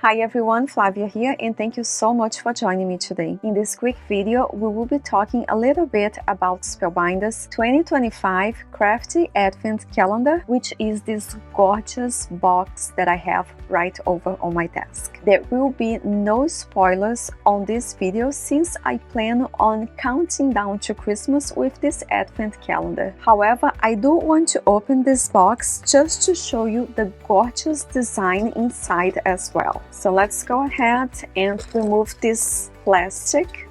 Hi everyone, Flavia here, and thank you so much for joining me today. In this quick video, we will be talking a little bit about Spellbinder's 2025 Crafty Advent Calendar, which is this gorgeous box that I have right over on my desk. There will be no spoilers on this video since I plan on counting down to Christmas with this Advent calendar. However, I do want to open this box just to show you the gorgeous design inside as well. So let's go ahead and remove this plastic.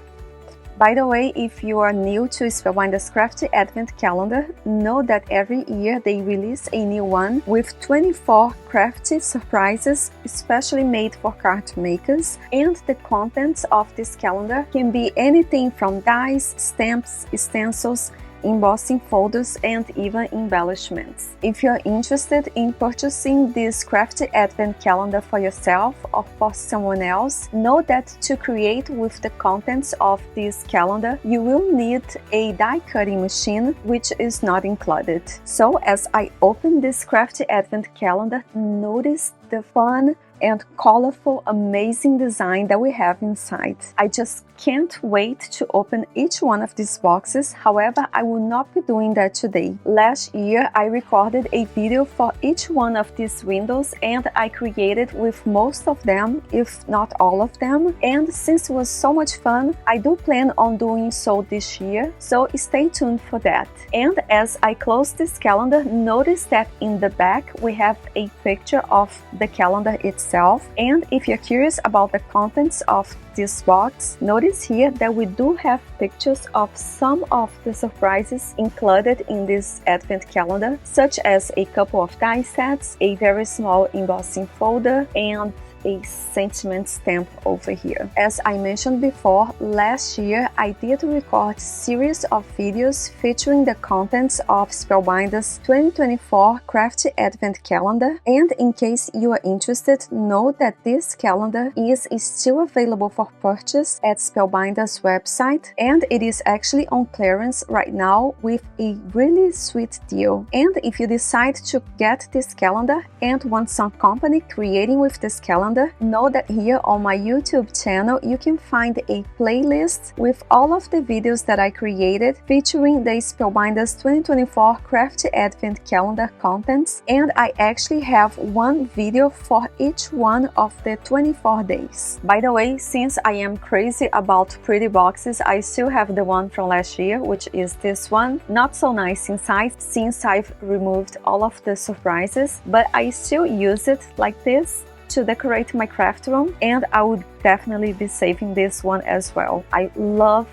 By the way, if you are new to Spellbinder's Crafty Advent Calendar, know that every year they release a new one with 24 crafty surprises especially made for card makers, and the contents of this calendar can be anything from dies, stamps, stencils, embossing folders, and even embellishments. If you're interested in purchasing this Crafty Advent calendar for yourself or for someone else, know that to create with the contents of this calendar, you will need a die cutting machine, which is not included. So as I open this Crafty Advent calendar, notice the fun and colorful, amazing design that we have inside. I just can't wait to open each one of these boxes. However, I will not be doing that today. Last year, I recorded a video for each one of these windows and I created with most of them, if not all of them. And since it was so much fun, I do plan on doing so this year, so stay tuned for that. And as I close this calendar, notice that in the back we have a picture of the calendar itself. And if you're curious about the contents of this box, notice here that we do have pictures of some of the surprises included in this Advent calendar, such as a couple of die sets, a very small embossing folder, and a sentiment stamp over here. As I mentioned before, last year I did record a series of videos featuring the contents of Spellbinder's 2024 Crafty Advent Calendar, and in case you are interested, know that this calendar is still available for purchase at Spellbinder's website, and it is actually on clearance right now with a really sweet deal. And if you decide to get this calendar and want some company creating with this calendar, know that here on my YouTube channel you can find a playlist with all of the videos that I created featuring the Spellbinder's 2024 Crafty Advent Calendar contents, and I actually have one video for each one of the 24 days. By the way, since I am crazy about pretty boxes, I still have the one from last year, which is this one. Not so nice inside since I've removed all of the surprises, but I still use it like this to decorate my craft room, and I would definitely be saving this one as well. I love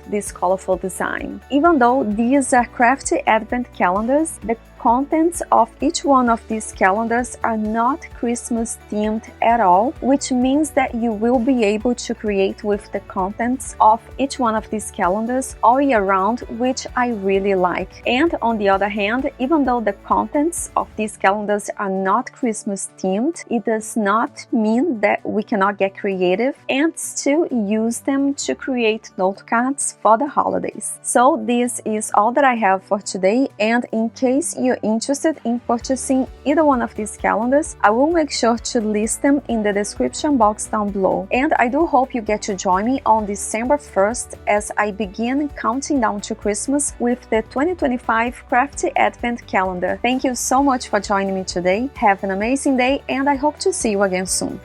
this colorful design. Even though these are Crafty Advent calendars, the contents of each one of these calendars are not Christmas themed at all, which means that you will be able to create with the contents of each one of these calendars all year round, which I really like. And on the other hand, even though the contents of these calendars are not Christmas themed, it does not mean that we cannot get creative and still use them to create note cards for the holidays. So this is all that I have for today, and in case you're interested in purchasing either one of these calendars, I will make sure to list them in the description box down below. And I do hope you get to join me on December 1st as I begin counting down to Christmas with the 2025 Crafty Advent Calendar. Thank you so much for joining me today. Have an amazing day, and I hope to see you again soon.